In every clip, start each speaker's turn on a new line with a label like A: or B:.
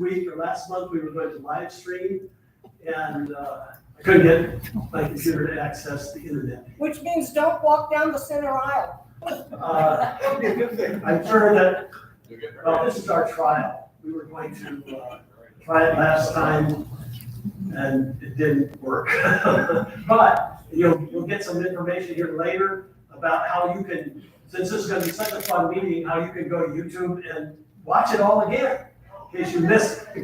A: week or last month, we were going to live stream, and I couldn't get my computer to access the internet.
B: Which means don't walk down the center aisle.
A: That'd be a good thing. I'm sure that, well, this is our trial. We were going to try it last time, and it didn't work. But you'll get some information here later about how you can, since this is going to be such a fun meeting, how you can go to YouTube and watch it all again. In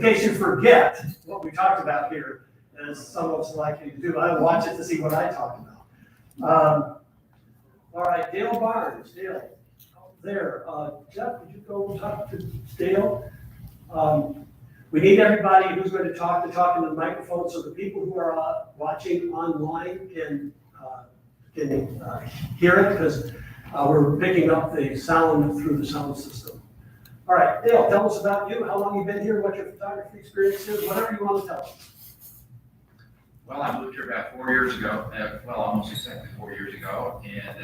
A: case you forget what we talked about here, as some of us like to do. I watch it to see what I talk about. All right, Dale Barnes, Dale, there. Jeff, did you go talk to Dale? We need everybody who's going to talk into the microphone so the people who are watching online can hear it, because we're picking up the sound through the sound system. All right, Dale, tell us about you, how long you've been here, what your photography experience is, whatever you want to tell us.
C: Well, I moved here about 4 years ago, almost exactly 4 years ago. And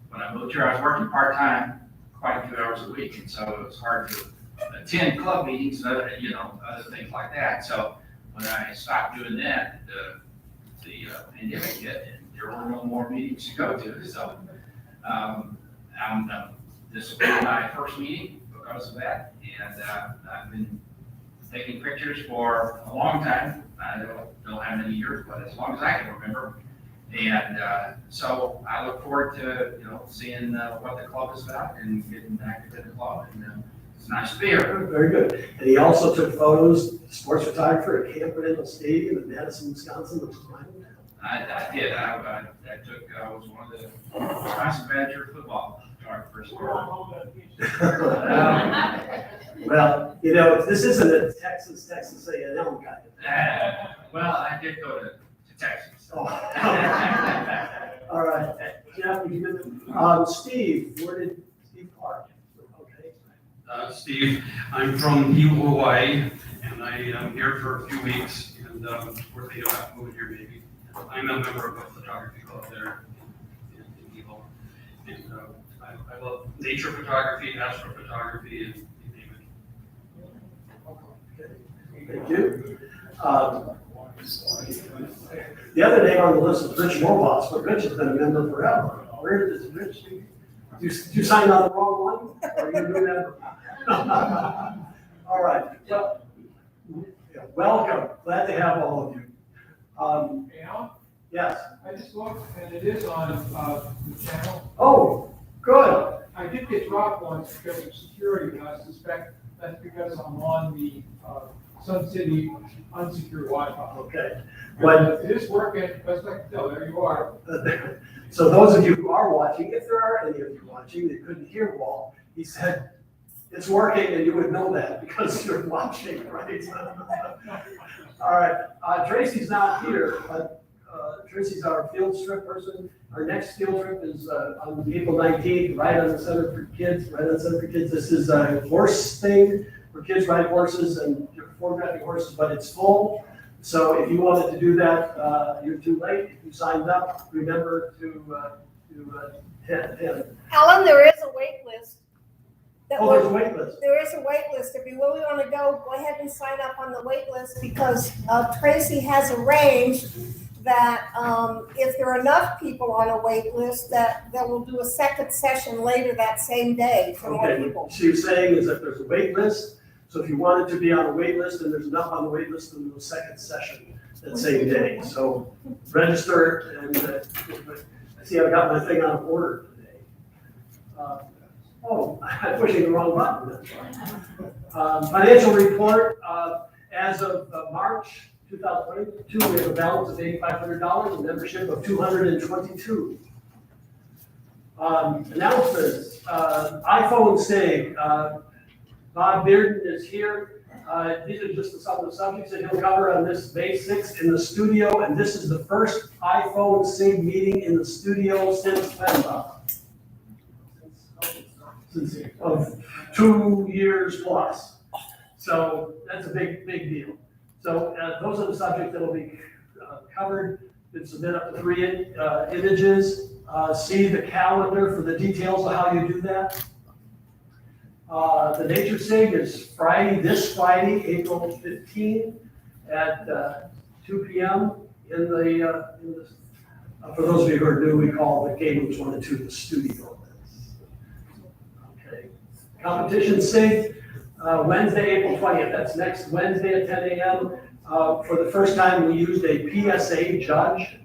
C: when I moved here, I was working part-time, quite a few hours a week. And so it was hard to attend club meetings and other things like that. So when I stopped doing that, the pandemic hit, and there were no more meetings to go to. So this will be my first meeting because of that. And I've been taking pictures for a long time. I don't know how many years, but as long as I can remember. And so I look forward to seeing what the club is about and getting active in the club. And it's nice to be here.
A: Very good. And he also took photos, sports photographer at Camp Randall Stadium in Madison, Wisconsin, which is my hometown.
C: I did. I was one of the Wisconsin Badger football photographers.
A: Well, this isn't a Texas A&M guy.
C: Well, I did go to Texas.
A: Oh. All right. Jeff, Steve, where did Steve park? Okay.
D: Steve, I'm from Hilo, Hawaii, and I am here for a few weeks, and we're thinking about moving here maybe. I'm a member of a photography club there in Hilo, and I love nature photography, astrophotography, and you name it.
A: Thank you. The other name on the list is Rich Morboss, but Rich has been a member forever. Where is Rich? Did you sign on the wrong one? Or are you a new member? All right. Well, welcome. Glad to have all of you.
E: Al,
A: Yes.
E: I just looked and it is on the channel.
A: Oh, good.
E: I did get dropped once because of security, and I suspect that's because I'm on the Sun City unsecured Wi-Fi.
A: Okay.
E: But it is working, best I can tell. There you are.
A: So those of you who are watching, if there are any of you watching that couldn't hear Walt, he said it's working, and you would know that because you're watching, right? All right. Tracy's not here, but Tracy's our field trip person. Our next field trip is on April 19th, right on the Center for Kids. Right on the Center for Kids. This is a horse thing where kids ride horses and you're photographing horses, but it's full. So if you wanted to do that, you're too late. If you signed up, remember to attend.
B: Alan, there is a wait list.
A: There's a wait list.
B: There is a wait list. If you really want to go ahead and sign up on the wait list, because Tracy has arranged that if there are enough people on a wait list, that we'll do a second session later that same day for more
A: Okay,
B: people.
A: what she's saying is that there's a wait list. So if you wanted to be on a wait list and there's enough on the wait list, then do a second session that same day. So register, and I see I've got my thing out of order today. I'm pushing the wrong button. Financial report, as of March 2022, we have a balance of $8,500, a membership of 222. Announcements, iPhone SIG. Bob Bearden is here. These are just some of the subjects that he'll cover on this May 6th in the studio, and this is the first iPhone SIG meeting in the studio since of 2 years plus. So that's a big deal. So those are the subjects that will be covered. You can submit up to 3 images. See the calendar for the details of how you do that. The Nature Sig is Friday, this Friday, April 15th at 2 p.m. in the for those of you who are new, we call the game rooms 1 and 2 the studio. Okay. Competition Sig, Wednesday, April 20th. That's next Wednesday at 10 a.m. For the first time, we used a PSA judge.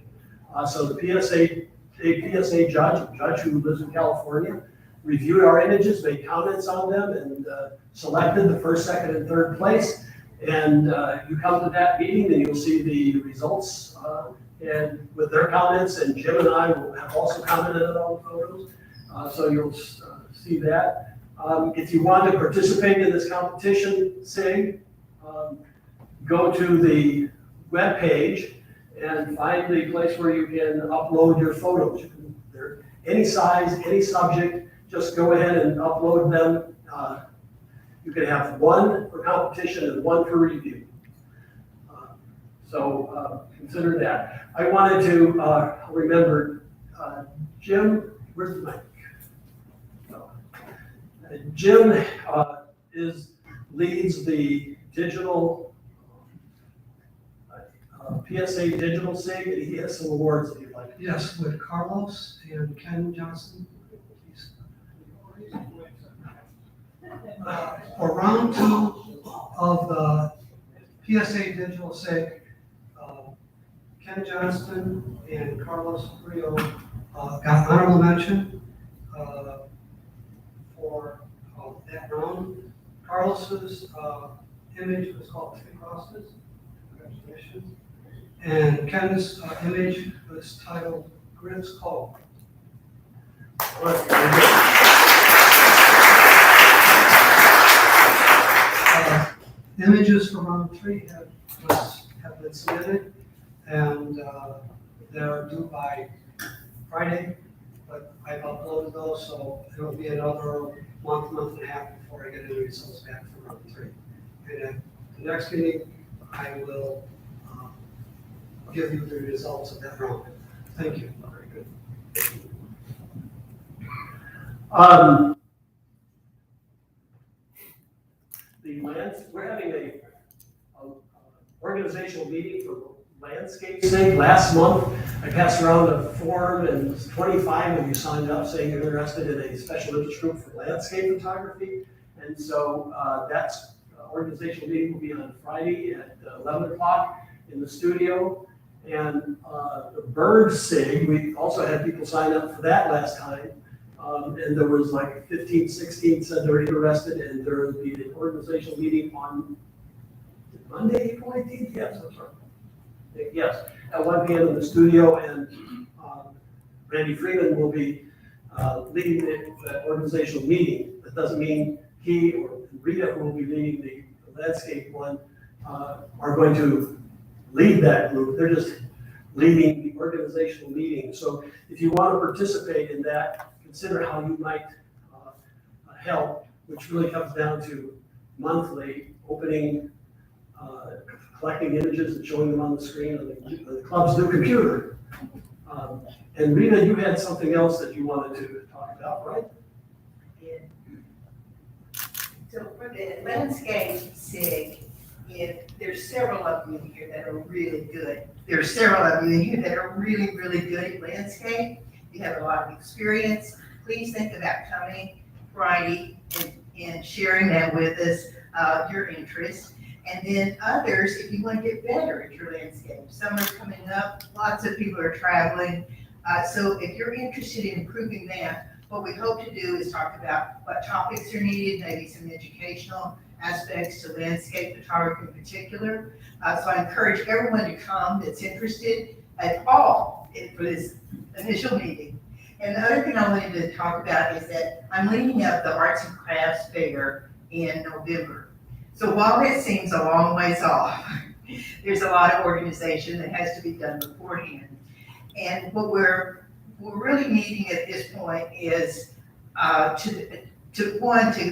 A: So the PSA judge who lives in California, reviewed our images, made comments on them, and selected the first, second, and third place. And you come to that meeting and you'll see the results and with their comments, and Jim and I will have also commented on the photos. So you'll see that. If you want to participate in this competition, SIG, go to the web page and find the place where you can upload your photos. You can, they're any size, any subject, just go ahead and upload them. You can have one for competition and one for review. So consider that. I wanted to remember, Jim, where's the mic? Jim leads the digital PSA Digital SIG, and he has some awards that you'd like.
F: Yes, with Carlos and Ken Johnson. For round 2 of the PSA Digital SIG, Ken Johnston and Carlos Rio got honorable mention for that round. Carlos's image was called Three Crosses. Congratulations. And Ken's image was titled Griff's Cove. Images for round 3 have been submitted, and they're due by Friday, but I've uploaded those, so it'll be another month and a half before I get any results back from round 3. And at the next meeting, I will give you the results of that round. Thank you. Very good.
A: We're having a organizational meeting for Landscape SIG last month. I passed around a form and 25 of you signed up saying you're interested in a special interest group for landscape photography. And so that's organizational meeting will be on Friday at 11 o'clock in the studio. And the Bird SIG, we also had people sign up for that last time. And there was like 15, 16 said they're interested, and there will be an organizational meeting on Monday, April 18th? Yes, I'm sorry. Yes, at 1 p.m. in the studio, and Randy Freeman will be leading the organizational meeting. That doesn't mean he or Rita, who will be leading the landscape one, are going to lead that group. They're just leading the organizational meeting. So if you want to participate in that, consider how you might help, which really comes down to monthly opening, collecting images and showing them on the screen on the club's new computer. And Rita, you had something else that you wanted to talk about, right?
G: Yeah. So for the landscape SIG, there's several of you in here that are really good. There's several of you in here that are really, really good at landscape. You have a lot of experience. Please think about coming Friday and sharing that with us, your interest. And then others, if you want to get better at your landscape. Summer's coming up, lots of people are traveling. So if you're interested in improving that, what we hope to do is talk about what topics are needed, maybe some educational aspects to landscape photography in particular. So I encourage everyone to come that's interested at all for this initial meeting. And the other thing I wanted to talk about is that I'm leading up the Arts and Crafts Fair in November. So while that seems a long ways off, there's a lot of organization that has to be done beforehand. And what we're really needing at this point is to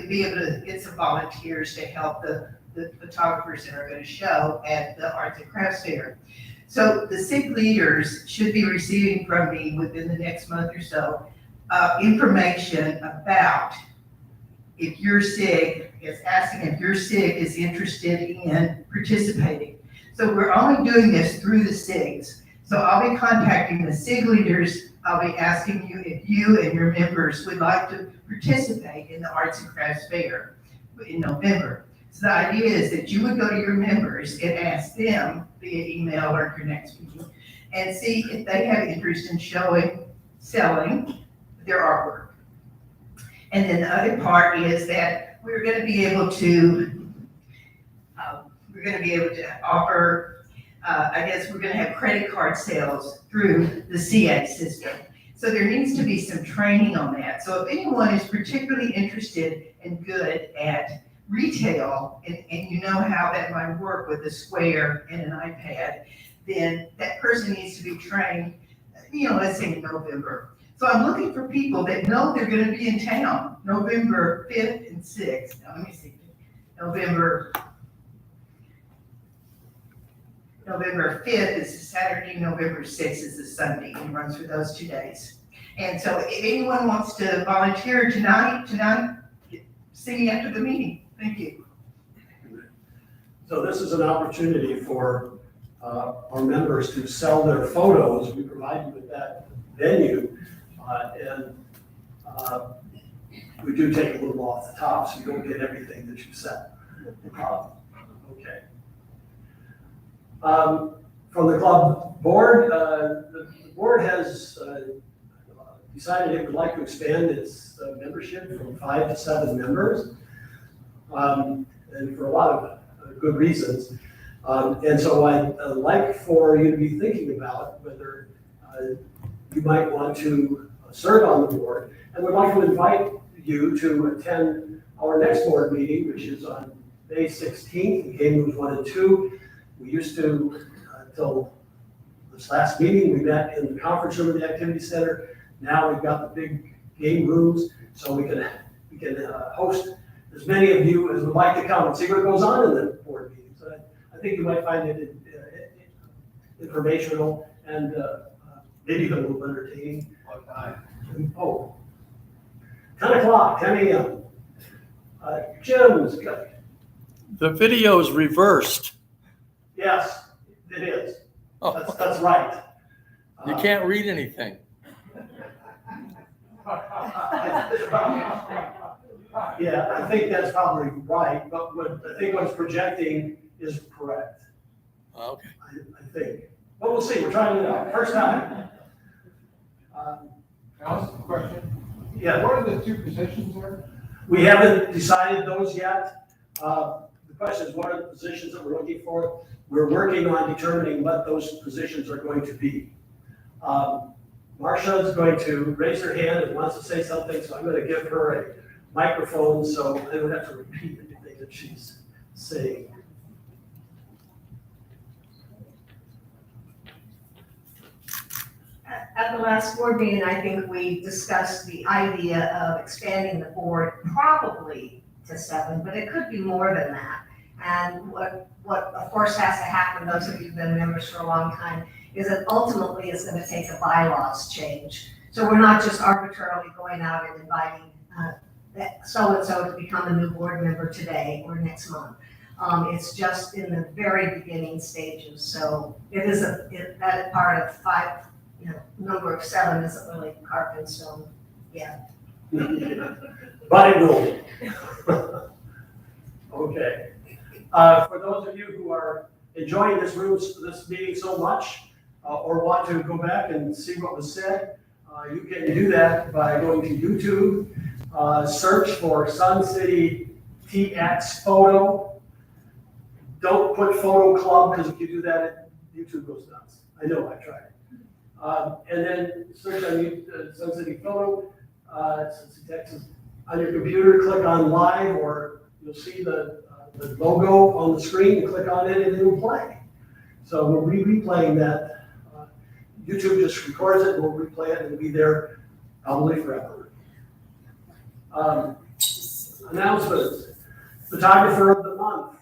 G: be able to get some volunteers to help the photographers that are going to show at the Arts and Crafts Fair. So the SIG leaders should be receiving from me within the next month or so information about if your SIG, is asking if your SIG is interested in participating. So we're only doing this through the SIGs. So I'll be contacting the SIG leaders. I'll be asking you if you and your members would like to participate in the Arts and Crafts Fair in November. So the idea is that you would go to your members and ask them via email or your next meeting and see if they have interest in selling their artwork. And then the other part is that we're gonna be able to offer, I guess we're gonna have credit card sales through the CA system. So there needs to be some training on that. So if anyone is particularly interested and good at retail, and you know how that might work with a Square and an iPad, then that person needs to be trained, let's say in November. So I'm looking for people that know they're gonna be in town, November 5th and 6th. Now, let me see, November 5th is a Saturday, November 6th is a Sunday, and runs for those 2 days. And so if anyone wants to volunteer tonight, see me after the meeting. Thank you.
A: So this is an opportunity for our members to sell their photos. We provide you with that venue, and we do take a little off the top, so you don't get everything that you sell. Okay. From the club board, the board has decided it would like to expand its membership from 5 to 7 members, and for a lot of good reasons. And so I'd like for you to be thinking about whether you might want to serve on the board, and we'd like to invite you to attend our next board meeting, which is on May 16th in game rooms 1 and 2. We used to, until this last meeting, we met in the conference room of the activity center. Now we've got the big game rooms, so we can host as many of you as would like to come and see what goes on in the board meetings. I think you might find it informational and maybe even a little entertaining.
C: What time?
A: 10 o'clock, 10 a.m. Jim's got,
H: The video is reversed.
A: yes, it is.
H: Oh,
A: That's right.
H: you can't read anything.
A: Yeah, I think that's probably right, but I think what's projecting is correct,
H: Okay.
A: I think. But we'll see, we're trying it out, first time.
E: Alice, question?
A: Yeah,
E: What are the 2 positions there?
A: we haven't decided those yet. The question is, what are the positions that we're looking for? We're working on determining what those positions are going to be. Marcia is going to raise her hand and wants to say something, so I'm going to give her a microphone so I don't have to repeat anything that she's saying.
B: At the last board meeting, I think we discussed the idea of expanding the board probably to 7, but it could be more than that. And what of course has to happen, those of you who've been members for a long time, is that ultimately it's going to take a bylaws change. So we're not just arbitrarily going out and inviting so-and-so to become a new board member today or next month. It's just in the very beginning stages. So it is that part of 5, number of 7 isn't really carved in stone yet.
A: But it will. Okay. For those of you who are enjoying this meeting so much, or want to go back and see what was said, you can do that by going to YouTube, search for Sun City TX Photo. Don't put Photo Club, because if you do that, YouTube goes nuts. I know, I tried. And then search on Sun City Photo, Sun City Texas. On your computer, click on live, or you'll see the logo on the screen, you click on it and it'll play. So we'll be replaying that. YouTube just records it, we'll replay it, and it'll be there probably forever. Announcements. Photographer of the month.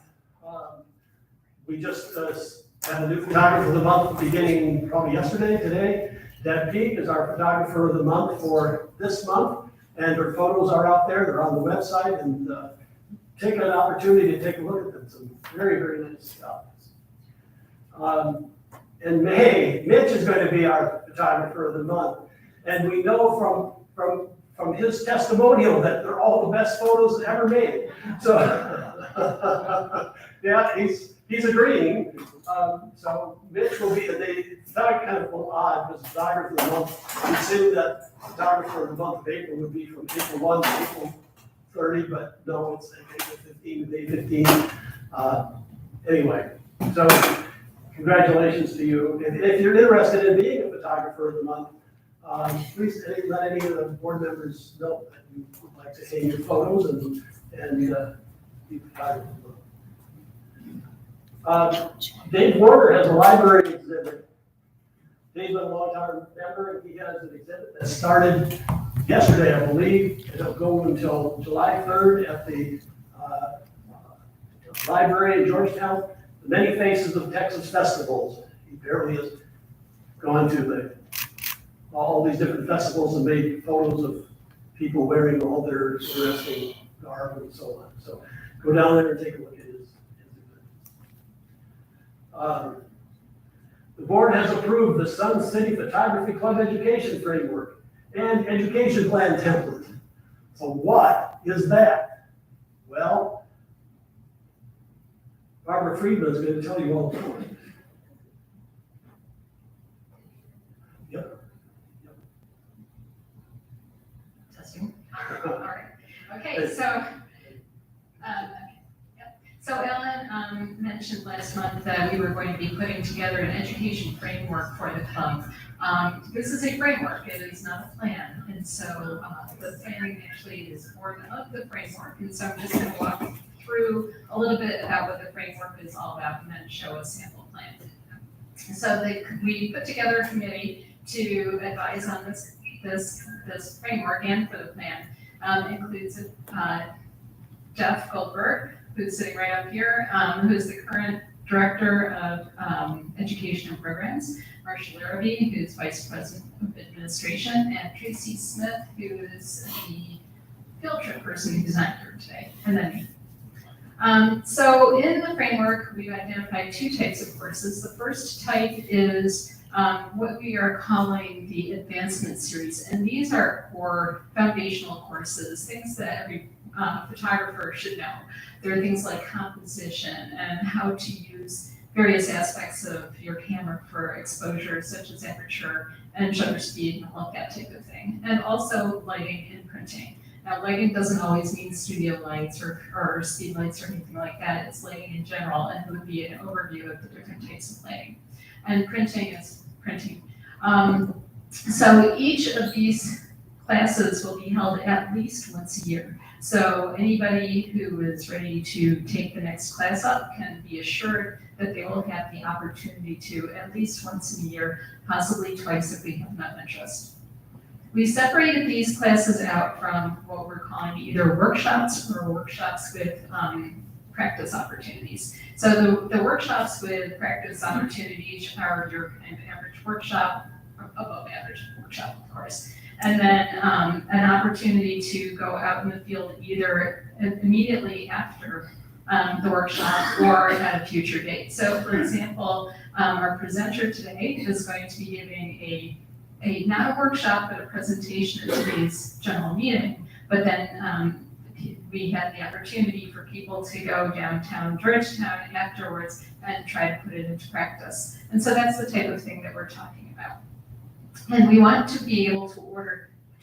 A: We just have a new photographer of the month beginning probably today. Deb Peak is our photographer of the month for this month. And her photos are out there, they're on the website, and take an opportunity to take a look at them. Some very, very nice stuff. In May, Mitch is going to be our photographer of the month. And we know from his testimonial that they're all the best photos ever made. So, yeah, he's agreeing. So Mitch will be, it's not kind of odd, because photographer of the month, we assume that photographer of the month of April would be from April 1 to April 30, but no, it's April 15 to May 15. Anyway, so congratulations to you. If you're interested in being a photographer of the month, please let any of the board members know that you would like to hang your photos and be photographed. Dave Warner has a library exhibit. Dave's been a long-time member, and he has an exhibit that started yesterday, I believe. It'll go until July 3rd at the library in Georgetown. The Many Faces of Texas Festivals. He barely has gone to all these different festivals and made photos of people wearing all their interesting garb and so on. So go down there and take a look at his exhibit. The board has approved the Sun City Photography Club Education Framework and Education Plan Template. So what is that? Well, Barbara Friedman is going to tell you all about it.
I: Testing. All right. Okay, so, so Ellen mentioned last month that we were going to be putting together an education framework for the club. This is a framework, it is not a plan, and so the planning actually is born of the framework, and so I'm just going to walk through a little bit about what the framework is all about and then show a sample plan. So we put together a committee to advise on this framework and for the plan. Includes Jeff Goldberg, who's sitting right up here, who's the current Director of Education and Programs, Marcia Larrabee, who's Vice President of Administration, and Tracy Smith, who is the field trip person who's not here today, and then me. So in the framework, we've identified two types of courses. The first type is what we are calling the advancement series, and these are core foundational courses, things that every photographer should know. There are things like composition and how to use various aspects of your camera for exposure, such as aperture and shutter speed and all that type of thing, and also lighting and printing. Now, lighting doesn't always mean studio lights or speed lights or anything like that. It's lighting in general, and it would be an overview of the different types of lighting. And printing is printing. So each of these classes will be held at least once a year. So anybody who is ready to take the next class up can be assured that they will have the opportunity to at least once in a year, possibly twice if we have enough interest. We separated these classes out from what we're calling either workshops or workshops with practice opportunities. So the workshops with practice opportunities are your kind of average workshop, above average workshop, of course. And then an opportunity to go out in the field either immediately after the workshop or at a future date. So for example, our presenter today is going to be giving not a workshop, but a presentation at today's general meeting. But then we had the opportunity for people to go downtown Georgetown afterwards and try to put it into practice. And so that's the type of thing that we're talking about. And we want to be able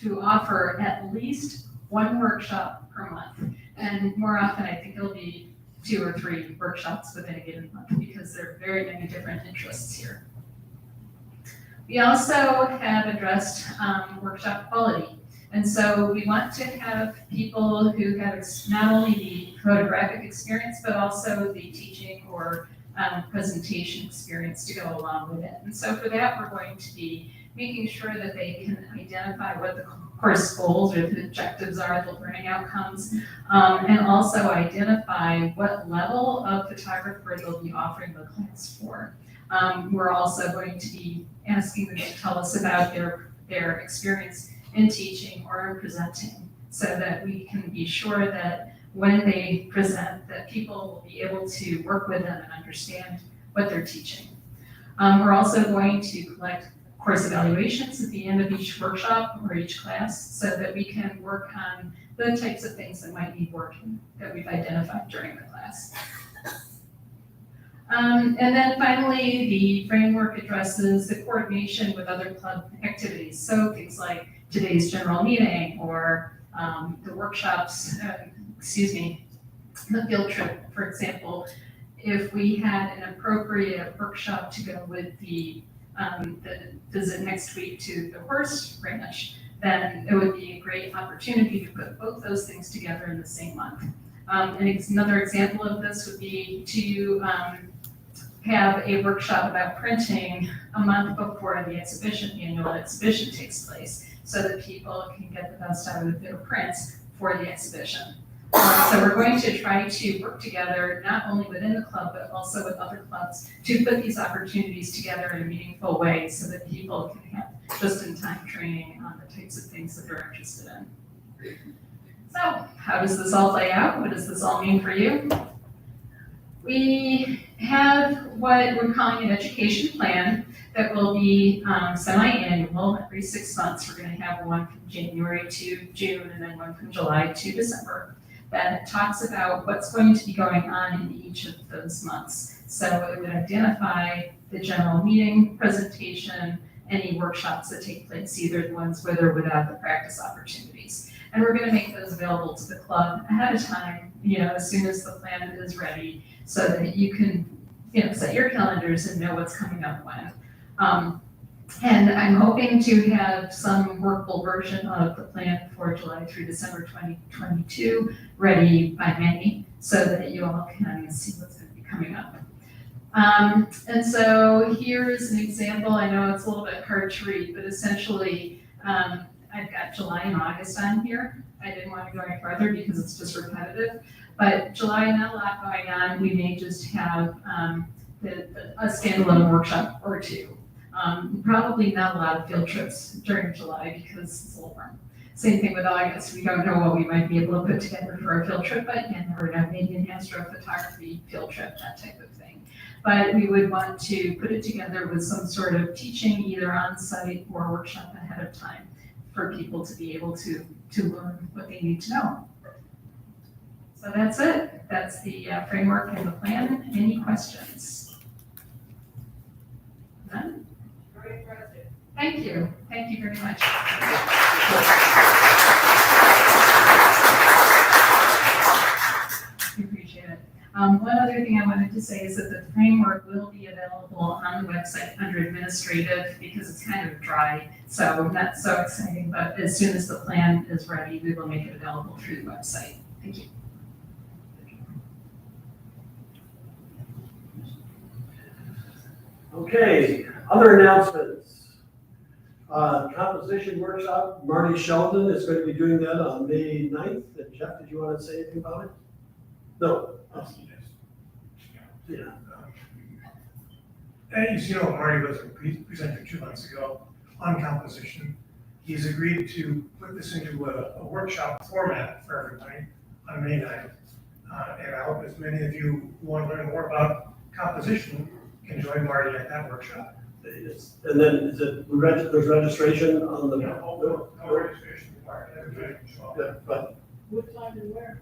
I: to offer at least one workshop per month. And more often, I think it'll be 2 or 3 workshops within a given month because there are very many different interests here. We also have addressed workshop quality. And so we want to have people who have not only the photographic experience, but also the teaching or presentation experience to go along with it. And so for that, we're going to be making sure that they can identify what the course goals or the objectives are, the learning outcomes, and also identify what level of photographer they'll be offering the class for. We're also going to be asking them to tell us about their experience in teaching or in presenting, so that we can be sure that when they present, that people will be able to work with them and understand what they're teaching. We're also going to collect course evaluations at the end of each workshop or each class, so that we can work on the types of things that might need work that we've identified during the class. And then finally, the framework addresses the coordination with other club activities. So things like today's general meeting or the workshops, the field trip, for example. If we had an appropriate workshop to go with the visit next week to the horse ranch, then it would be a great opportunity to put both those things together in the same month. And another example of this would be to have a workshop about printing a month before the exhibition, the annual exhibition takes place, so that people can get the best out of their prints for the exhibition. So we're going to try to work together, not only within the club, but also with other clubs, to put these opportunities together in a meaningful way so that people can have just-in-time training on the types of things that they're interested in. So how does this all play out? What does this all mean for you? We have what we're calling an education plan that will be semi-annual. Every 6 months, we're going to have one from January to June, and then one from July to December, that talks about what's going to be going on in each of those months. So it would identify the general meeting presentation, any workshops that take place, either the ones with or without the practice opportunities. And we're going to make those available to the club ahead of time, as soon as the plan is ready, so that you can, set your calendars and know what's coming up when. And I'm hoping to have some workable version of the plan for July through December 2022 ready by May, so that you all can see what's going to be coming up. And so here's an example. I know it's a little bit hard to read, but essentially, I've got July and August on here. I didn't want to go any farther because it's just repetitive. But July, not a lot going on. We may just have a standalone workshop or two. Probably not a lot of field trips during July because it's a little warm. Same thing with August. We don't know what we might be able to put together for a field trip, but you never know, maybe an astrophotography field trip, that type of thing. But we would want to put it together with some sort of teaching, either on site or workshop ahead of time, for people to be able to learn what they need to know. So that's it. That's the framework and the plan. Any questions? None?
G: Very impressive.
I: Thank you. Thank you very much. Appreciate it. One other thing I wanted to say is that the framework will be available on the website under administrative, because it's kind of dry, so not so exciting, but as soon as the plan is ready, we will make it available through the website. Thank you.
A: Okay, other announcements. Composition workshop, Marty Sheldon is going to be doing that on May 9th. And Jeff, did you want to say anything about it? No. Yeah.
J: As you know, Marty was presented 2 months ago on composition. He's agreed to put this into a workshop format for everybody on May 9th. And I hope as many of you who want to learn more about composition can join Marty at that workshop.
A: And then is it, there's registration on the.
J: No registration required. Everybody can show up.
A: Yeah, but.
G: What time and where?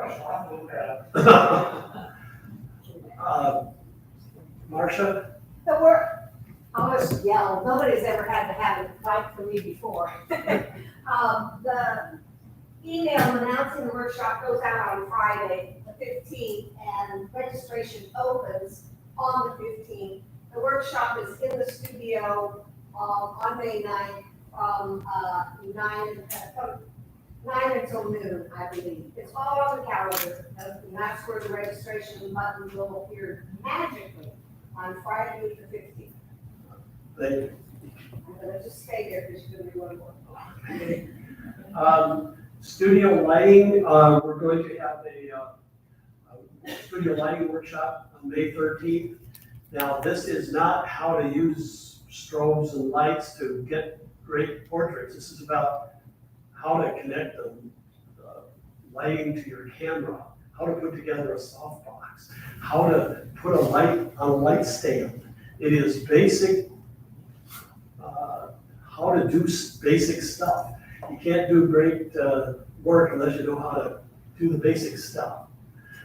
J: I'll look that up.
A: Marcia?
B: The work, I'll just yell, nobody's ever had to have it fight for me before. The email announcing the workshop goes out on Friday, the 15th, and registration opens on the 15th. The workshop is in the studio on May 9th from 9 until noon, I believe. It's all on the calendar, and that's where the registration button will appear magically on Friday the 15th.
A: Thank you.
B: I'm gonna just stay there because you're gonna be one more.
A: Studio lighting, we're going to have a studio lighting workshop on May 13th. Now, this is not how to use strobes and lights to get great portraits. This is about how to connect the lighting to your camera, how to put together a softbox, how to put a light on a light stand. It is basic, how to do basic stuff. You can't do great work unless you know how to do the basic stuff.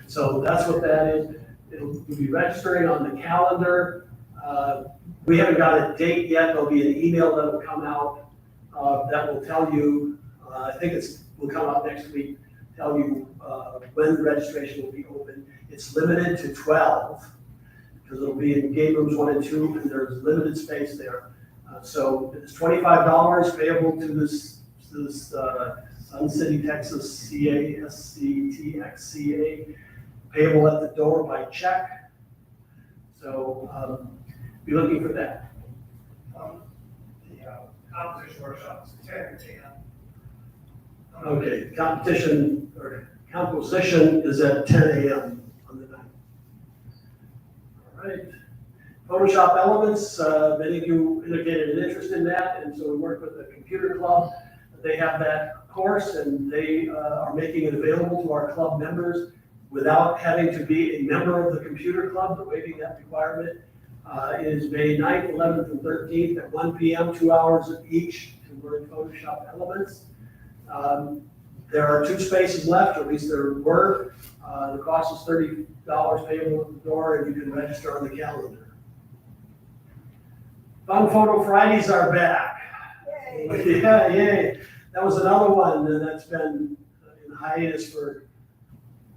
A: So that's what that is. It'll be registering on the calendar. We haven't got a date yet. There'll be an email that'll come out that will tell you, I think will come out next week, tell you when the registration will be open. It's limited to 12 because it'll be in game rooms 1 and 2, and there's limited space there. So it's $25 payable to this Sun City, Texas CASCTXCA, payable at the door by check. So be looking for that.
J: The composition workshop is 10 a.m.
A: Okay, competition or composition is at 10 a.m. on the 9th. All right. Photoshop Elements, many of you indicated an interest in that, and so we work with the computer club. They have that course, and they are making it available to our club members without having to be a member of the computer club, but waiving that requirement. It is May 9th, 11th, and 13th at 1 p.m., 2 hours each to learn Photoshop Elements. There are 2 spaces left, or at least there were. The cost is $30 payable at the door, and you can register on the calendar. Fun Photo Fridays are back.
B: Yay.
A: Yeah, yay. That was another one that's been in hiatus for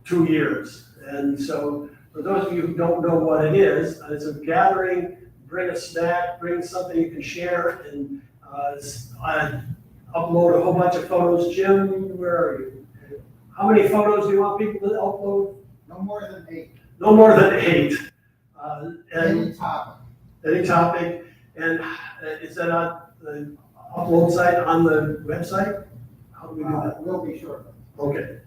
A: 2 years. And so for those of you who don't know what it is, it's a gathering, bring a snack, bring something you can share, and I upload a whole bunch of photos. Jim, where are you? How many photos do you want people to upload?
K: No more than 8.
A: No more than 8.
K: Any topic.
A: Any topic. And is that on the upload site on the website? How do we do that?
K: We'll be sure.
A: Okay.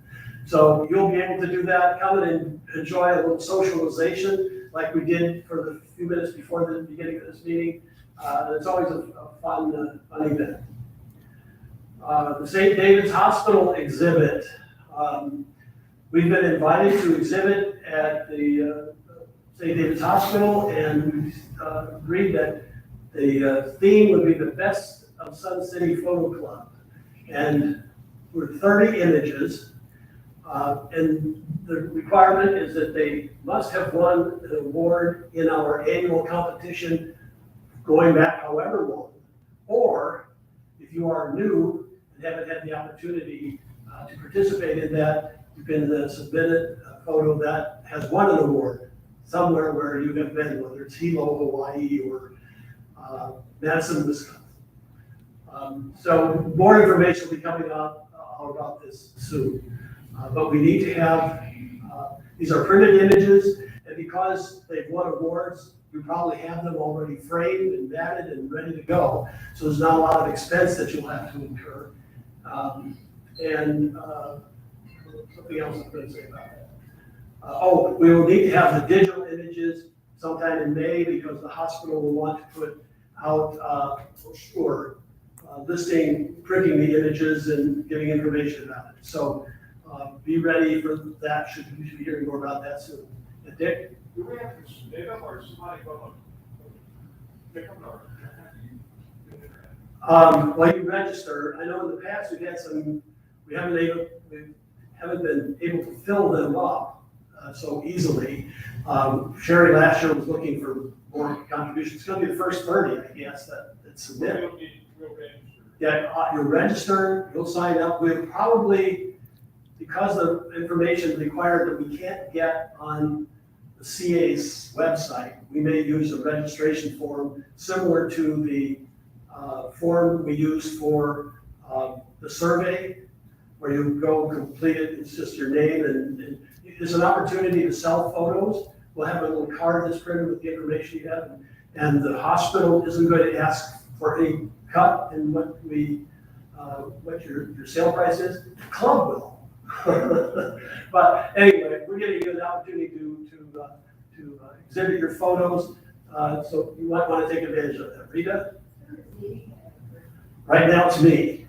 A: So you'll be able to do that. Come in and enjoy a little socialization like we did for the few minutes before the beginning of this meeting. It's always a fun event. The St. David's Hospital exhibit. We've been invited to exhibit at the St. David's Hospital, and we agreed that the theme would be the best of Sun City Photo Club. And we're 30 images, and the requirement is that they must have won an award in our annual competition going back however long. Or if you are new and haven't had the opportunity to participate in that, you can submit a photo that has won an award somewhere where you have been, whether it's Hilo, Hawaii, or Madison, Wisconsin. So more information will be coming out about this soon. But we need to have, these are printed images, and because they've won awards, you probably have them already framed and matted and ready to go. So there's not a lot of expense that you'll have to incur. Something else I'm going to say about that. We will need to have the digital images sometime in May because the hospital will want to put out listing, printing the images and giving information about it. So be ready for that. You should be hearing more about that soon. Dick?
E: Do we have to submit them or somebody go pick them or?
A: Well, you register. I know in the past we've had some, we haven't been able to fill them up so easily. Sherry last year was looking for more contributions. It's going to be the first 30, I guess, that submit. Yeah, you'll register, you'll sign up. We'll probably, because the information required that we can't get on the CA's website, we may use a registration form similar to the form we use for the survey, where you go complete it. It's just your name, and there's an opportunity to sell photos. We'll have a little card that's printed with the information you have, and the hospital isn't going to ask for any cut in what your sale price is. The club will. But anyway, we're giving you an opportunity to exhibit your photos, so you might want to take advantage of that. Rita? Right now it's me.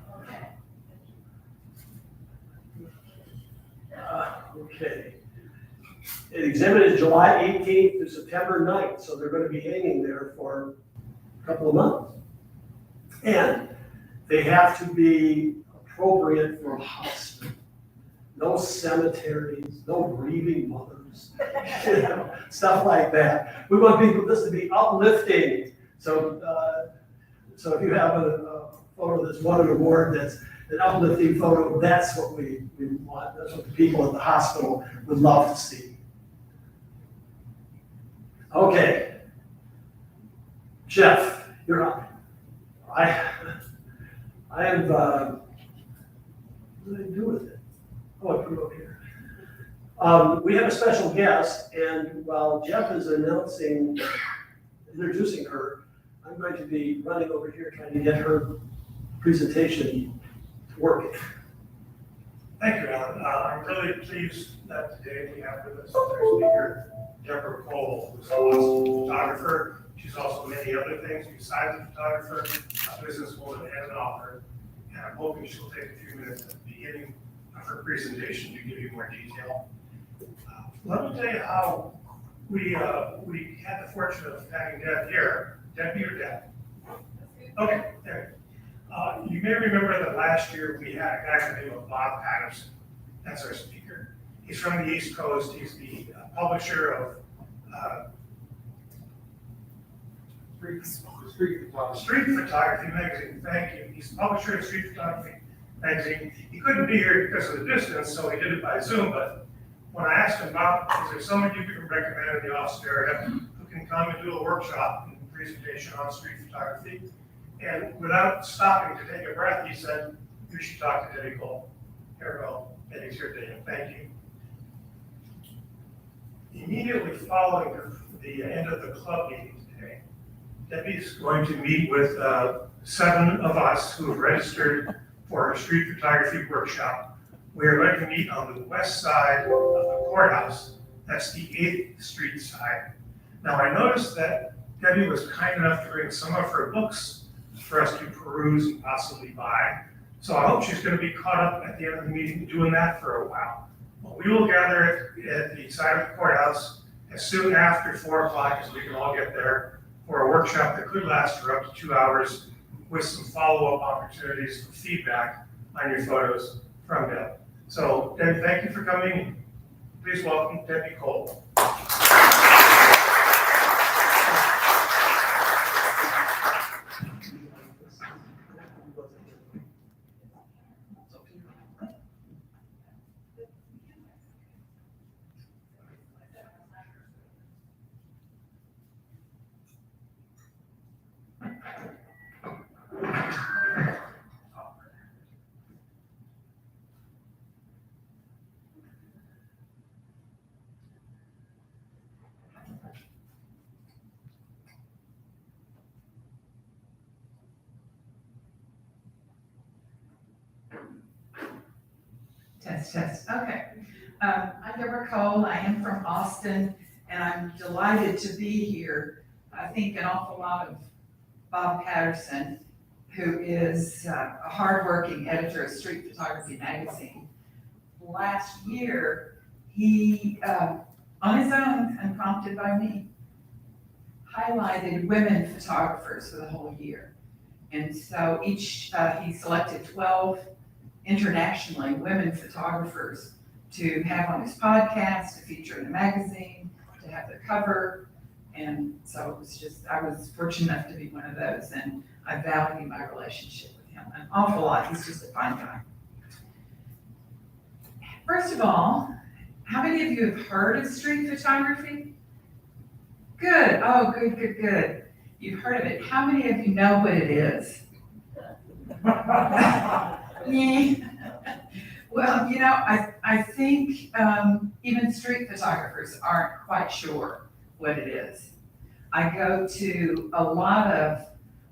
A: Okay. The exhibit is July 18th to September 9th, so they're gonna be hanging there for a couple of months. And they have to be appropriate for a hospital. No cemeteries, no grieving mothers, you know, stuff like that. We want this to be uplifting. So, so if you have a photo that's won an award that's an uplifting photo, that's what we want. That's what the people at the hospital would love to see. Okay. Jeff, you're up. I have, what did I do with it? Oh, I put it over here. We have a special guest, and while Jeff is introducing her, I'm going to be running over here trying to get her presentation working.
J: Thank you, Alan. I'm really pleased that today we have with us our speaker, Deborah Cole, who's an awesome photographer. She's also many other things besides a photographer, a businesswoman and an author. And I'm hoping she'll take a few minutes at the beginning of her presentation to give you more detail. Let me tell you how we had the fortune of having Deb here. Deb, you're Deb. Okay, there. You may remember that last year we had a guy by the name of Bob Patterson. That's our speaker. He's from the East Coast. He's the publisher of Street Photography Magazine. Thank you. He's the publisher of Street Photography Magazine. He couldn't be here because of the distance, so he did it by Zoom. But when I asked him about, is there someone you can recommend in the Austin area who can come and do a workshop and presentation on street photography? And without stopping to take a breath, he said, you should talk to Debbie Cole. Here we go. Debbie's here today. Thank you. Immediately following the end of the club meeting today, Debbie's going to meet with 7 of us who have registered for a street photography workshop. We are going to meet on the west side of the courthouse. That's the 8th Street side. Now, I noticed that Debbie was kind enough to bring some of her books for us to peruse and possibly buy. So I hope she's going to be caught up at the end of the meeting doing that for a while. Well, we will gather at the side of the courthouse as soon after 4 o'clock as we can all get there for a workshop that could last for up to 2 hours with some follow-up opportunities for feedback on your photos from Deb. So Debbie, thank you for coming. Please welcome Debbie Cole.
L: Test. Okay. I'm Deborah Cole. I am from Austin, and I'm delighted to be here. I think an awful lot of Bob Patterson, who is a hardworking editor of Street Photography Magazine. Last year, he, on his own and prompted by me, highlighted women photographers for the whole year. And so he selected 12 internationally women photographers to have on his podcast, to feature in the magazine, to have their cover. And so it was just, I was fortunate enough to be one of those, and I value my relationship with him an awful lot. He's just a fine guy. First of all, how many of you have heard of street photography? Good. Oh, good. You've heard of it. How many of you know what it is? Well, you know, I think even street photographers aren't quite sure what it is. I go to a lot of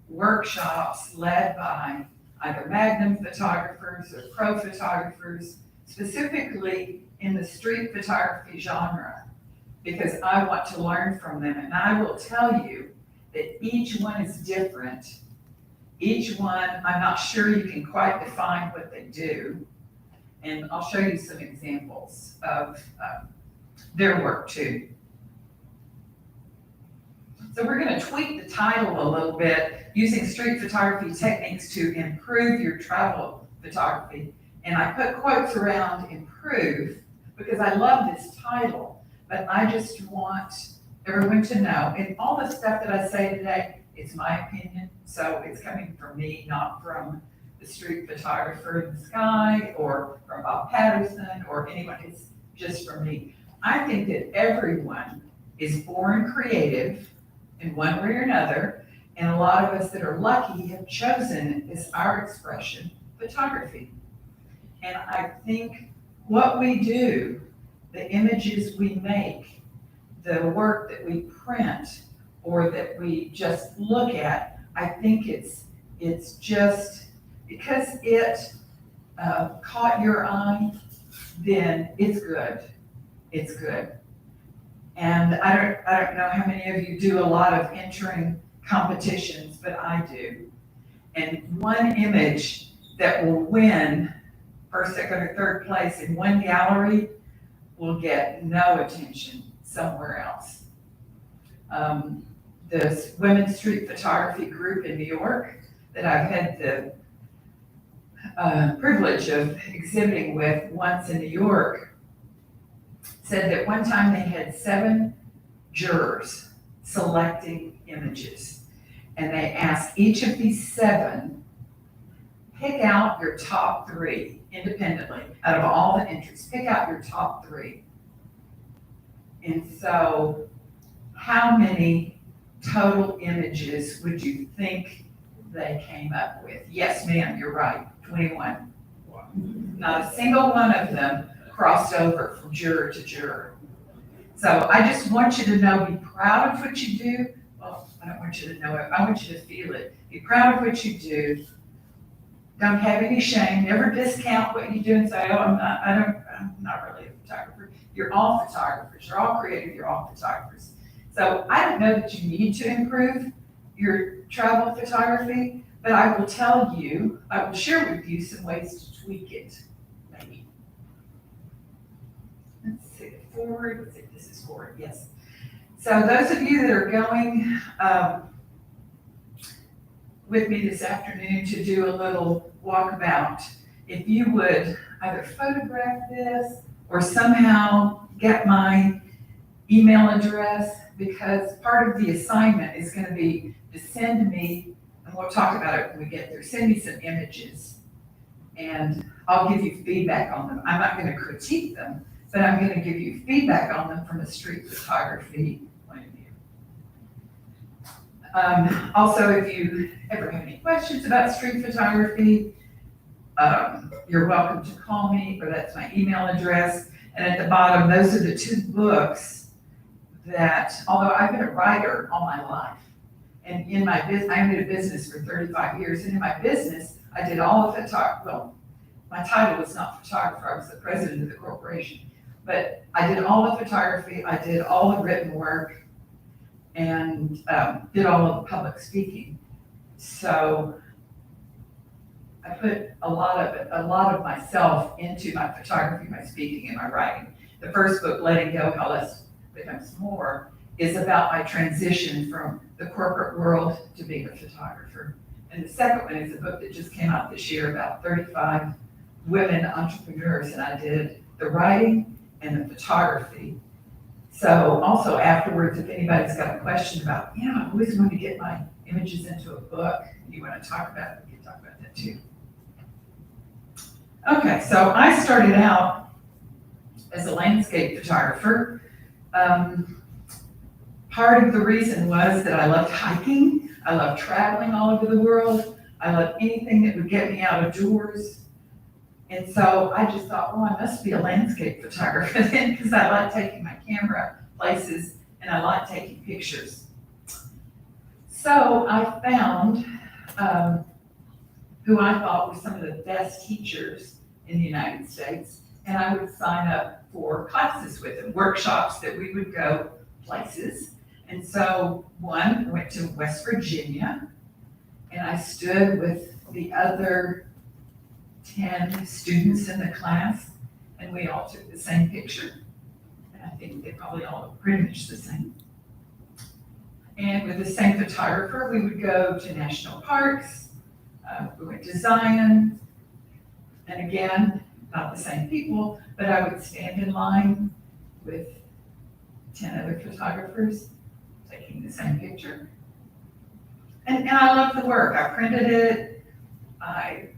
L: workshops led by either Magnum photographers or pro photographers, specifically in the street photography genre, because I want to learn from them. And I will tell you that each one is different Each one, I'm not sure you can quite define what they do. And I'll show you some examples of their work too. So we're going to tweak the title a little bit, using street photography techniques to improve your travel photography. And I put quotes around improve because I love this title, but I just want everyone to know, and all the stuff that I say today, it's my opinion, so it's coming from me, not from the street photographer in the sky or from Bob Patterson or anyone. It's just from me. I think that everyone is born creative in one way or another, and a lot of us that are lucky have chosen as our expression photography. And I think what we do, the images we make, the work that we print or that we just look at, I think it's just because it caught your eye, then it's good. It's good. And I don't know how many of you do a lot of entering competitions, but I do. And one image that will win first, second, or third place in one gallery will get no attention somewhere else. The Women's Street Photography group in New York that I've had the privilege of exhibiting with once in New York said that one time they had 7 jurors selecting images. And they asked each of these 7, pick out your top 3 independently out of all the entries. Pick out your top 3. And so how many total images would you think they came up with? Yes, ma'am, you're right, 21. Not a single one of them crossed over from juror to juror. So I just want you to know, be proud of what you do. Well, I don't want you to know it, I want you to feel it. Be proud of what you do. Don't have any shame. Never discount what you do and say, oh, I'm not really a photographer. You're all photographers. You're all creative. You're all photographers. So I don't know that you need to improve your travel photography, but I will tell you, I will share with you some ways to tweak it, maybe. Let's see, forward. Let's see if this is forward. Yes. So those of you that are going with me this afternoon to do a little walkabout, if you would either photograph this or somehow get my email address, because part of the assignment is going to be to send me, and we'll talk about it when we get there, send me some images and I'll give you feedback on them. I'm not going to critique them, but I'm going to give you feedback on them from a street photography point of view. Also, if you ever have any questions about street photography, you're welcome to call me, or that's my email address. And at the bottom, those are the 2 books that, although I've been a writer all my life, and in my business, I did a business for 35 years, and in my business, I did all the photography. Well, my title was not photographer, I was the president of the corporation, but I did all the photography, I did all the written work, and did all of the public speaking. So I put a lot of myself into my photography, my speaking, and my writing. The first book, Letting Go, How Less Becomes More, is about my transition from the corporate world to being a photographer. And the second one is a book that just came out this year about 35 women entrepreneurs, and I did the writing and the photography. So also afterwards, if anybody's got a question about, I always want to get my images into a book, you want to talk about it, we can talk about that too. Okay, so I started out as a landscape photographer. Part of the reason was that I loved hiking, I loved traveling all over the world, I loved anything that would get me out of doors. And so I just thought, well, I must be a landscape photographer then, because I like taking my camera places and I like taking pictures. So I found who I thought were some of the best teachers in the United States, and I would sign up for classes with them, workshops that we would go places. And so one went to West Virginia, and I stood with the other 10 students in the class, and we all took the same picture. And I think they probably all look pretty much the same. And with the same photographer, we would go to national parks, we went to Zion, and again, not the same people, but I would stand in line with 10 other photographers taking the same picture. And I loved the work. I printed it, I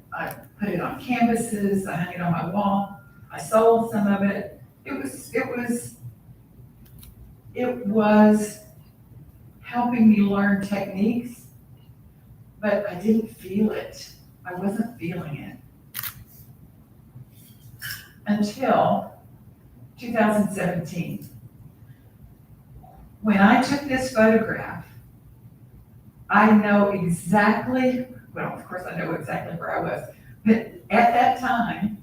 L: put it on canvases, I hung it on my wall, I sold some of it. It was helping me learn techniques, but I didn't feel it. I wasn't feeling it. Until 2017. When I took this photograph, I know exactly, well, of course I know exactly where I was, but at that time,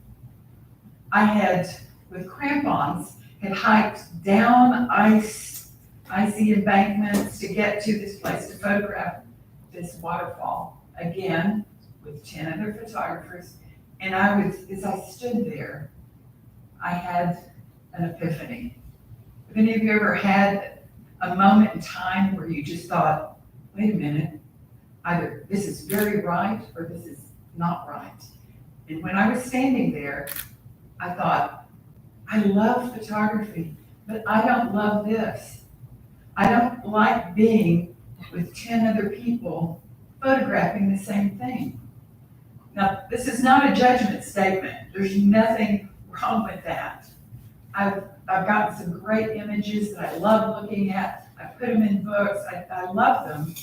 L: I had, with crampons, had hiked down icy embankments to get to this place to photograph this waterfall, again, with 10 other photographers. And as I stood there, I had an epiphany. Have any of you ever had a moment in time where you just thought, wait a minute, either this is very right or this is not right? And when I was standing there, I thought, I love photography, but I don't love this. I don't like being with 10 other people photographing the same thing. Now, this is not a judgment statement. There's nothing wrong with that. I've got some great images that I love looking at. I put them in books. I love them.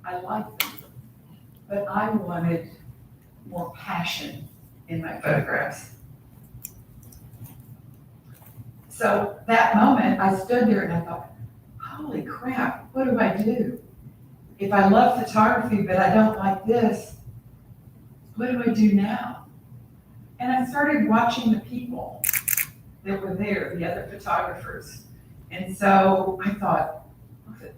L: I like them. But I wanted more passion in my photographs. So that moment, I stood there and I thought, holy crap, what do I do? If I love photography, but I don't like this, what do I do now? And I started watching the people that were there, the other photographers. And so I thought, this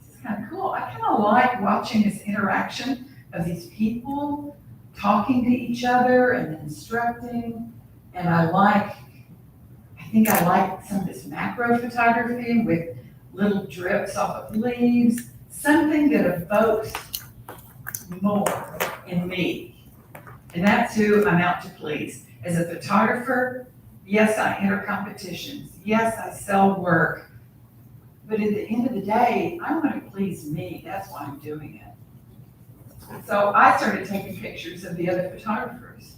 L: is kind of cool. I kind of like watching this interaction of these people talking to each other and instructing. And I think I like some of this macro photography with little drips off of leaves, something that evokes more in me. And that's who I'm out to please. As a photographer, yes, I enter competitions. Yes, I sell work. But at the end of the day, I want to please me. That's why I'm doing it. So I started taking pictures of the other photographers.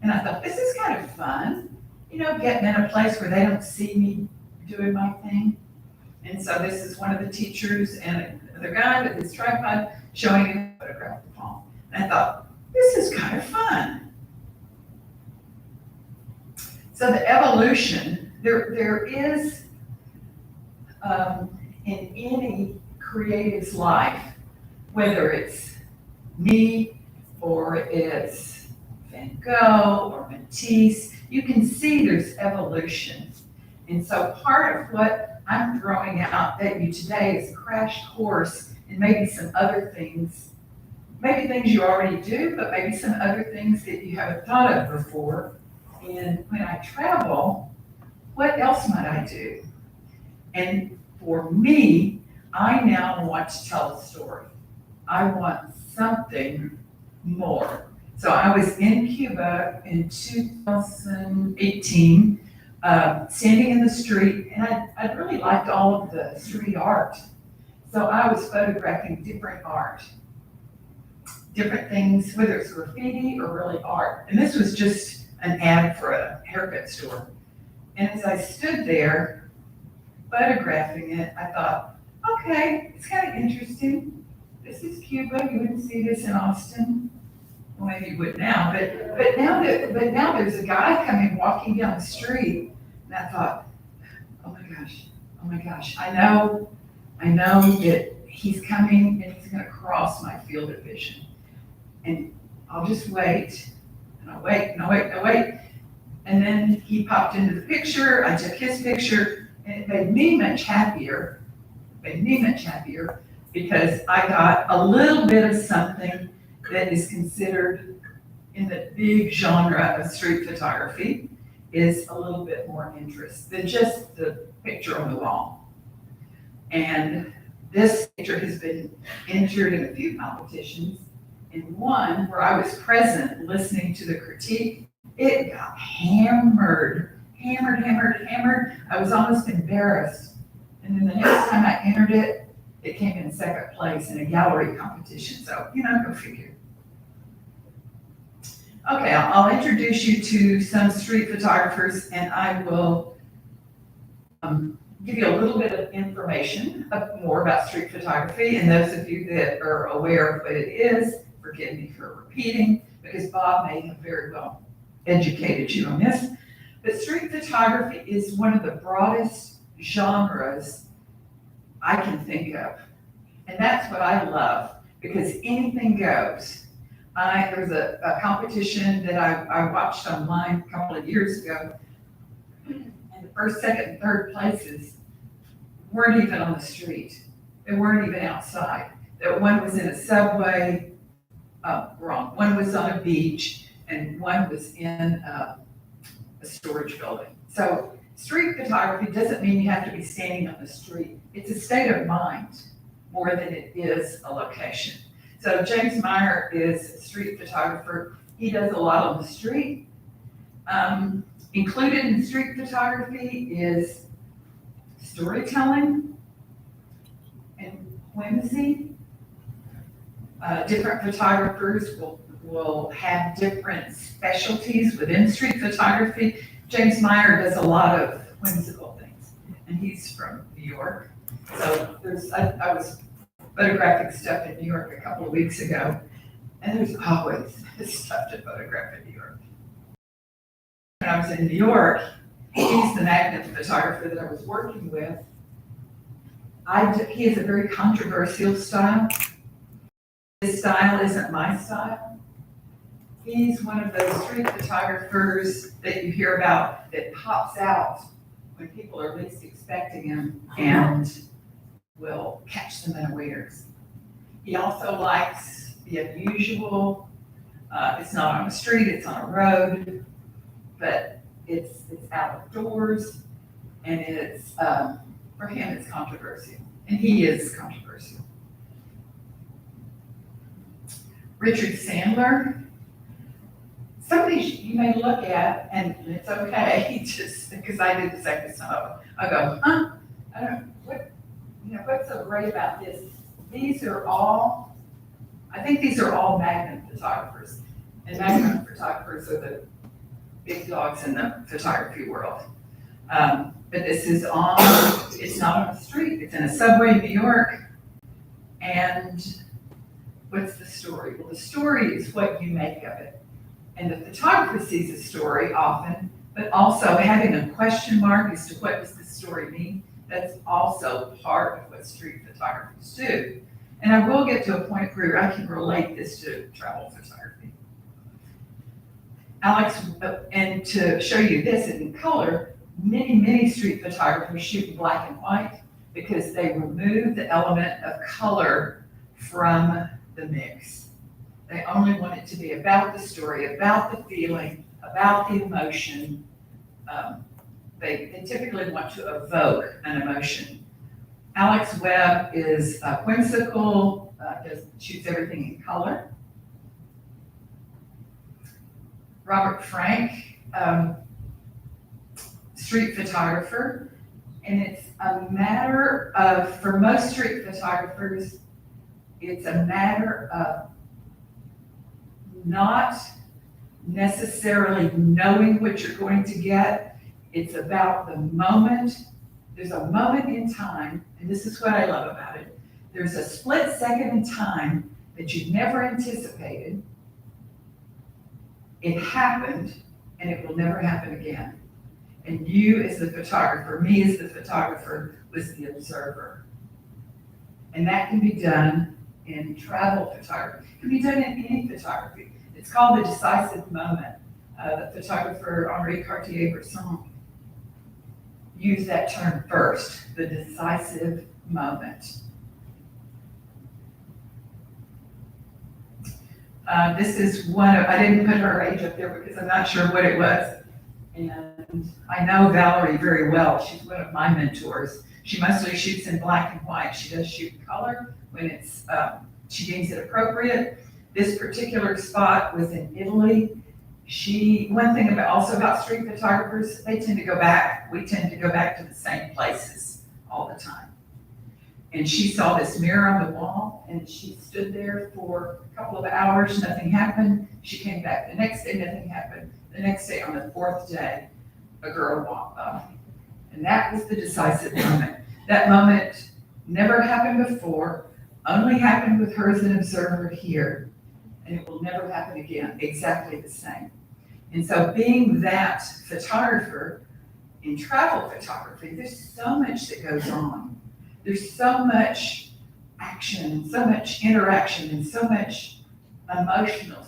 L: And I thought, this is kind of fun. You know, getting in a place where they don't see me doing my thing. And so this is one of the teachers and another guy with his tripod showing him a photograph of Paul. And I thought, this is kind of fun. So the evolution, there is, in any creative's life, whether it's me or it's Van Gogh or Matisse, you can see there's evolution. And so part of what I'm throwing out at you today is a crash course and maybe some other things, maybe things you already do, but maybe some other things that you haven't thought of before. And when I travel, what else might I do? And for me, I now want to tell a story. I want something more. So I was in Cuba in 2018, standing in the street, and I really liked all of the street art. So I was photographing different art, different things, whether it's graffiti or really art. And this was just an ad for a haircut store. And as I stood there photographing it, I thought, okay, it's kind of interesting. This is Cuba. You wouldn't see this in Austin. Well, maybe you would now, but now there's a guy coming walking down the street, and I thought, oh my gosh, I know that he's coming and he's going to cross my field of vision, and I'll just wait, and I'll wait, and then he popped into the picture. I took his picture, and it made me much happier because I got a little bit of something that is considered in the big genre of street photography is a little bit more interest than just the picture on the wall. And this picture has been entered in a few competitions. In one where I was present listening to the critique, it got hammered. I was almost embarrassed. And then the next time I entered it, it came in second place in a gallery competition. So, go figure. Okay, I'll introduce you to some street photographers, and I will give you a little bit of information more about street photography. And those of you that are aware of what it is, forgive me for repeating, because Bob may have very well educated you on this. But street photography is one of the broadest genres I can think of. And that's what I love, because anything goes. There was a competition that I watched online a couple of years ago, and the first, second, and third places weren't even on the street. They weren't even outside. That one was in a subway, wrong. One was on a beach, and one was in a storage building. So street photography doesn't mean you have to be standing on the street. It's a state of mind more than it is a location. So James Meyer is a street photographer. He does a lot on the street. Included in street photography is storytelling and whimsy. Different photographers will have different specialties within street photography. James Meyer does a lot of whimsical things, and he's from New York. So I was photographing stuff in New York a couple of weeks ago, and there's always stuff to photograph in New York. When I was in New York, he's the magnet photographer that I was working with. He has a very controversial style. His style isn't my style. He's one of those street photographers that you hear about that pops out when people are least expecting him and will catch them unawares. He also likes the unusual. It's not on a street, it's on a road, but it's outdoors, and it's, for him, it's controversial. And he is controversial. Richard Sandler, somebody you may look at, and it's okay, just because I did the second time. I go, I don't, what's so great about this? These are all, I think these are all magnet photographers. And magnet photographers are the big dogs in the photography world. But this is it's not on a street, it's in a subway in New York. And what's the story? Well, the story is what you make of it. And the photographer sees a story often, but also having a question mark as to what does the story mean, that's also part of what street photographers do. And I will get to a point where I can relate this to travel photography. Alex, and to show you this in color, many street photographers shoot in black and white because they remove the element of color from the mix. They only want it to be about the story, about the feeling, about the emotion. They typically want to evoke an emotion. Alex Webb is whimsical, shoots everything in color. Robert Frank, street photographer, and it's a matter of, for most street photographers, it's a matter of not necessarily knowing what you're going to get. It's about the moment. There's a moment in time, and this is what I love about it. There's a split second in time that you never anticipated. It happened, and it will never happen again. And you as the photographer, me as the photographer, was the observer. And that can be done in travel photography. It can be done in any photography. It's called the decisive moment. The photographer Henri Cartier-Bresson used that term first, the decisive moment. This is one of, I didn't put her age up there because I'm not sure what it was. And I know Valerie very well. She's one of my mentors. She mostly shoots in black and white. She does shoot in color when it's, she deems it appropriate. This particular spot was in Italy. One thing about street photographers, they tend to go back. We tend to go back to the same places all the time. And she saw this mirror on the wall and she stood there for a couple of hours, nothing happened. She came back the next day, nothing happened. The next day, on the fourth day, a girl walked by. And that was the decisive moment. That moment never happened before, only happened with her as an observer here. And it will never happen again, exactly the same. And so being that photographer in travel photography, there's so much that goes on. There's so much action, so much interaction, and so much emotional.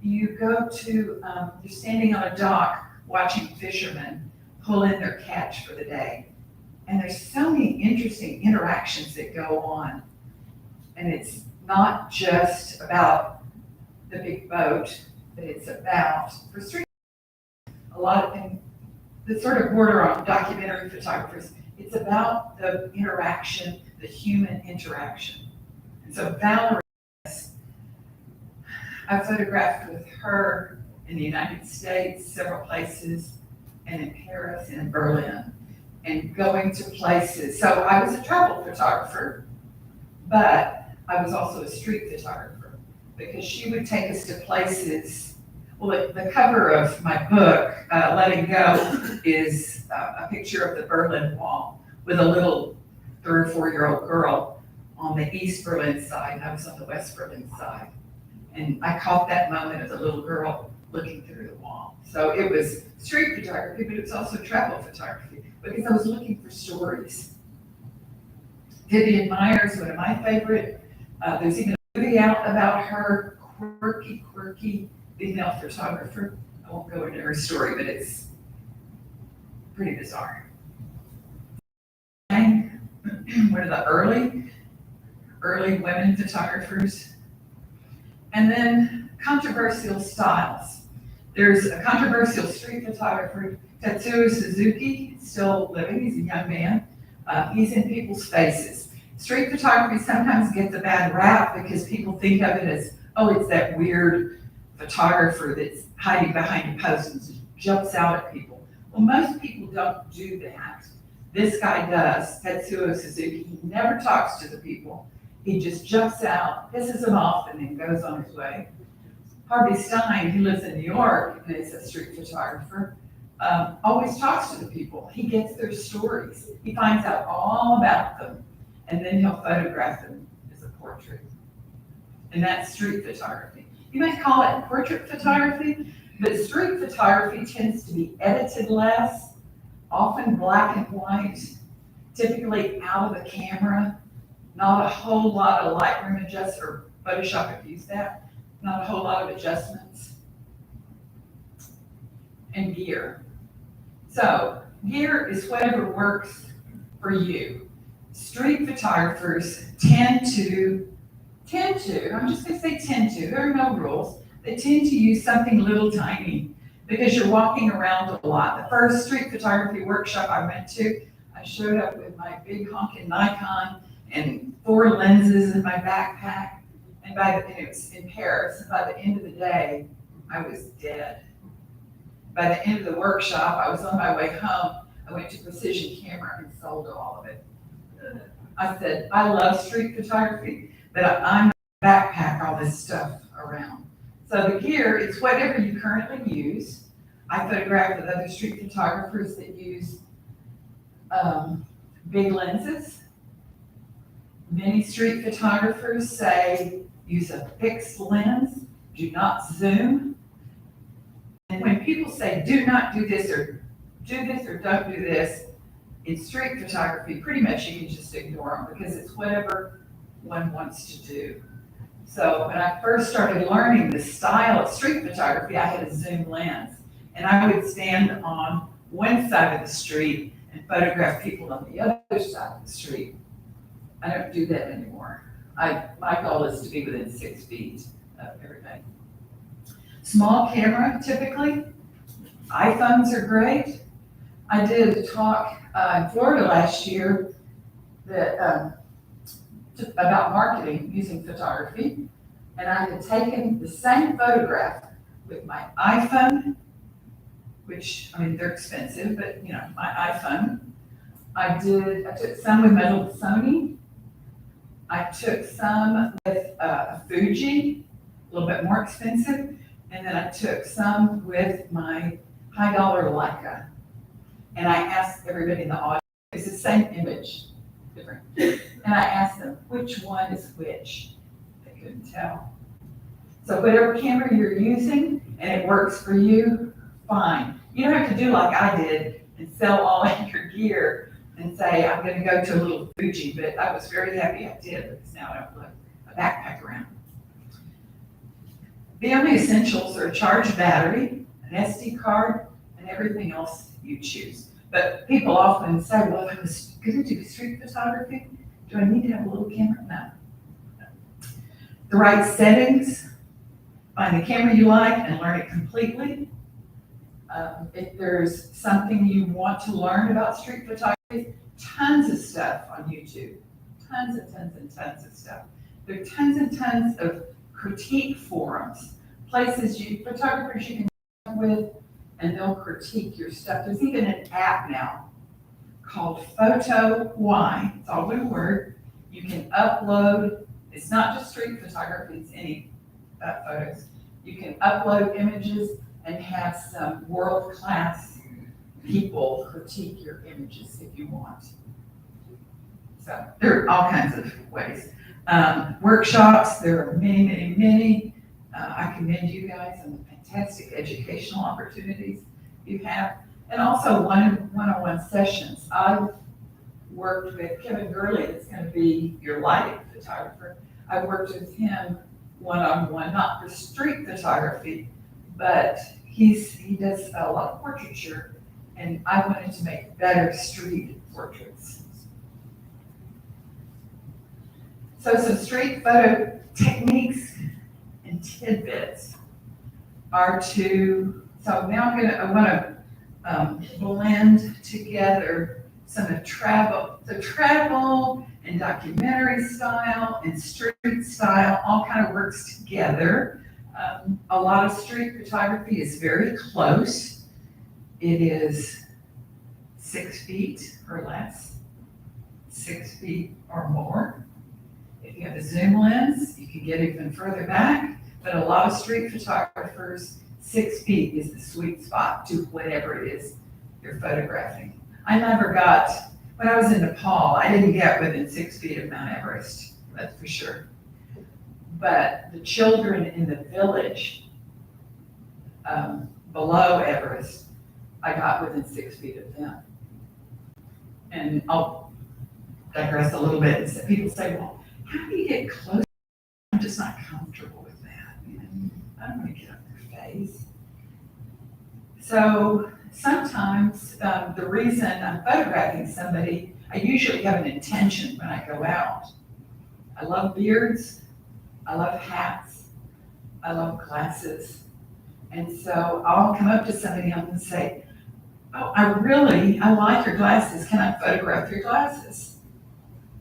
L: You go to, you're standing on a dock watching fishermen pull in their catch for the day. And there's so many interesting interactions that go on. And it's not just about the big boat, but it's about, for street, a lot of things that sort of border on documentary photographers. It's about the interaction, the human interaction. And so Valerie, I photographed with her in the United States, several places, and in Paris and in Berlin, and going to places. So I was a travel photographer, but I was also a street photographer because she would take us to places. Well, the cover of my book, Letting Go, is a picture of the Berlin Wall with a little 3 or 4-year-old girl on the East Berlin side, and I was on the West Berlin side. And I caught that moment of the little girl looking through the wall. So it was street photography, but it was also travel photography because I was looking for stories. Vivian Myers, one of my favorite. There's even a movie out about her, quirky female photographer. I won't go into her story, but it's pretty bizarre. One of the early women photographers. And then controversial styles. There's a controversial street photographer, Tetsuo Suzuki, still living, he's a young man. He's in people's faces. Street photography sometimes gets a bad rap because people think of it as, oh, it's that weird photographer that's hiding behind a post and jumps out at people. Well, most people don't do that. This guy does, Tetsuo Suzuki. He never talks to the people. He just jumps out, pisses them off, and then goes on his way. Harvey Stein, who lives in New York and is a street photographer, always talks to the people. He gets their stories. He finds out all about them, and then he'll photograph them as a portrait. And that's street photography. You might call it portrait photography, but street photography tends to be edited less, often black and white, typically out of the camera. Not a whole lot of Lightroom adjustments, or Photoshop could use that. Not a whole lot of adjustments. And gear. So gear is whatever works for you. Street photographers tend to, I'm just gonna say tend to, there are no rules. They tend to use something little tiny because you're walking around a lot. The first street photography workshop I went to, I showed up with my big honking Nikon and 4 lenses in my backpack, and it was in Paris, and by the end of the day, I was dead. By the end of the workshop, I was on my way home, I went to Precision Camera and sold all of it. I said, I love street photography, but I'm not gonna backpack all this stuff around. So the gear is whatever you currently use. I photograph with other street photographers that use big lenses. Many street photographers say use a fixed lens, do not zoom. And when people say do not do this or don't do this, in street photography, pretty much you can just ignore them because it's whatever one wants to do. So when I first started learning the style of street photography, I had a zoom lens, and I would stand on one side of the street and photograph people on the other side of the street. I don't do that anymore. My goal is to be within 6 feet of everybody. Small camera typically, iPhones are great. I did a talk in Florida last year that about marketing using photography, and I had taken the same photograph with my iPhone, which, I mean, they're expensive, but you know, my iPhone. I took some with my little Sony. I took some with a Fuji, a little bit more expensive, and then I took some with my high dollar Leica. And I asked everybody in the audience, it's the same image, different. And I asked them, which one is which? They couldn't tell. So whatever camera you're using and it works for you, fine. You don't have to do like I did and sell all of your gear and say, I'm gonna go to a little Fuji, but I was very happy I did because now I don't look a backpack around. The only essentials are a charged battery, an SD card, and everything else you choose. But people often say, well, if I was gonna do street photography, do I need to have a little camera? No. The right settings, find the camera you like and learn it completely. If there's something you want to learn about street photography, tons of stuff on YouTube, tons and tons and tons of stuff. There are tons and tons of critique forums, places photographers you can talk with, and they'll critique your stuff. There's even an app now called PhotoY. It's all one word. You can upload, it's not just street photography, it's any photos. You can upload images and have some world-class people critique your images if you want. So there are all kinds of ways. Workshops, there are many, many, many. I commend you guys on the fantastic educational opportunities you have. And also one-on-one sessions. I've worked with Kevin Gurley, that's gonna be your lighting photographer. I worked with him one-on-one, not for street photography, but he does a lot of portraiture, and I wanted to make better street portraits. So some street photo techniques and tidbits are so now I want to blend together some of travel and documentary style and street style, all kind of works together. A lot of street photography is very close. It is 6 feet or less, 6 feet or more. If you have a zoom lens, you can get even further back, but a lot of street photographers, 6 feet is the sweet spot to whatever it is you're photographing. I never got, when I was in Nepal, I didn't get within 6 feet of Mount Everest, that's for sure. But the children in the village below Everest, I got within 6 feet of them. And I'll digress a little bit. And people say, well, how do you get close? I'm just not comfortable with that. I don't want to get up their face. So sometimes the reason I'm photographing somebody, I usually have an intention when I go out. I love beards. I love hats, I love glasses. And so I'll come up to somebody and say, oh, I like your glasses, can I photograph your glasses?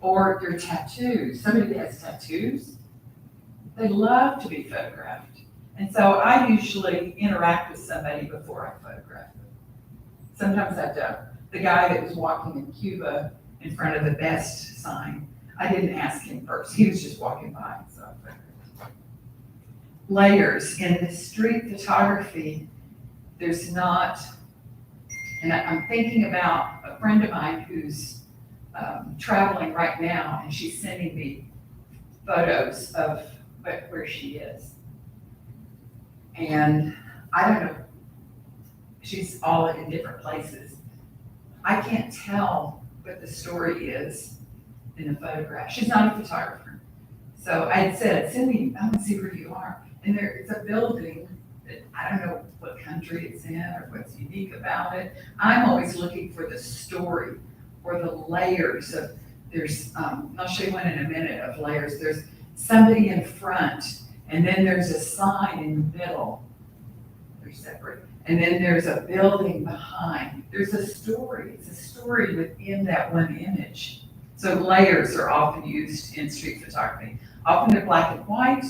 L: Or your tattoos, somebody that has tattoos, they love to be photographed. And so I usually interact with somebody before I photograph them. Sometimes I don't. The guy that was walking in Cuba in front of the best sign, I didn't ask him first. He was just walking by. So layers in the street photography, there's not, and I'm thinking about a friend of mine who's traveling right now, and she's sending me photos of where she is. And I don't know, she's all in different places. I can't tell what the story is in the photograph. She's not a photographer. So I had said, send me, I want to see where you are. And it's a building that I don't know what country it's in or what's unique about it. I'm always looking for the story or the layers of, I'll show you one in a minute of layers. There's somebody in front And then there's a sign in the middle. They're separate. And then there's a building behind. There's a story. It's a story within that one image. So layers are often used in street photography. Often they're black and white.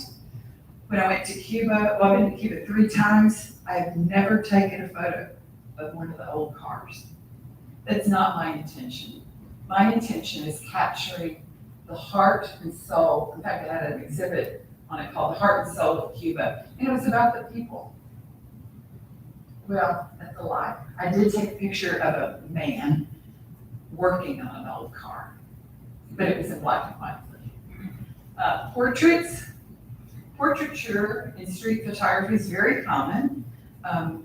L: When I went to Cuba, well, I've been to Cuba 3 times. I have never taken a photo of one of the old cars. That's not my intention. My intention is capturing the heart and soul. In fact, I had an exhibit on it called The Heart and Soul of Cuba, and it was about the people. Well, that's a lie. I did take a picture of a man working on an old car, but it was in black and white. Portraits. Portraiture in street photography is very common.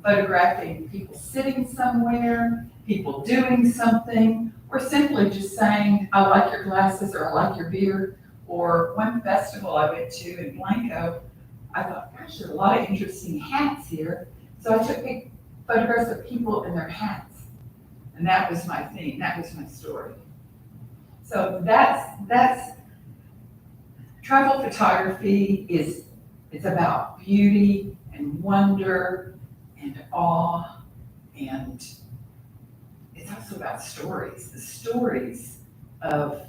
L: Photographing people sitting somewhere, people doing something, or simply just saying, I like your glasses, or I like your beard. Or one festival I went to in Blanco, I thought, gosh, there are a lot of interesting hats here. So I took big photographs of people in their hats. And that was my theme, that was my story. So that's travel photography it's about beauty and wonder and awe, and it's also about stories, the stories of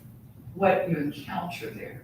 L: what you encounter there.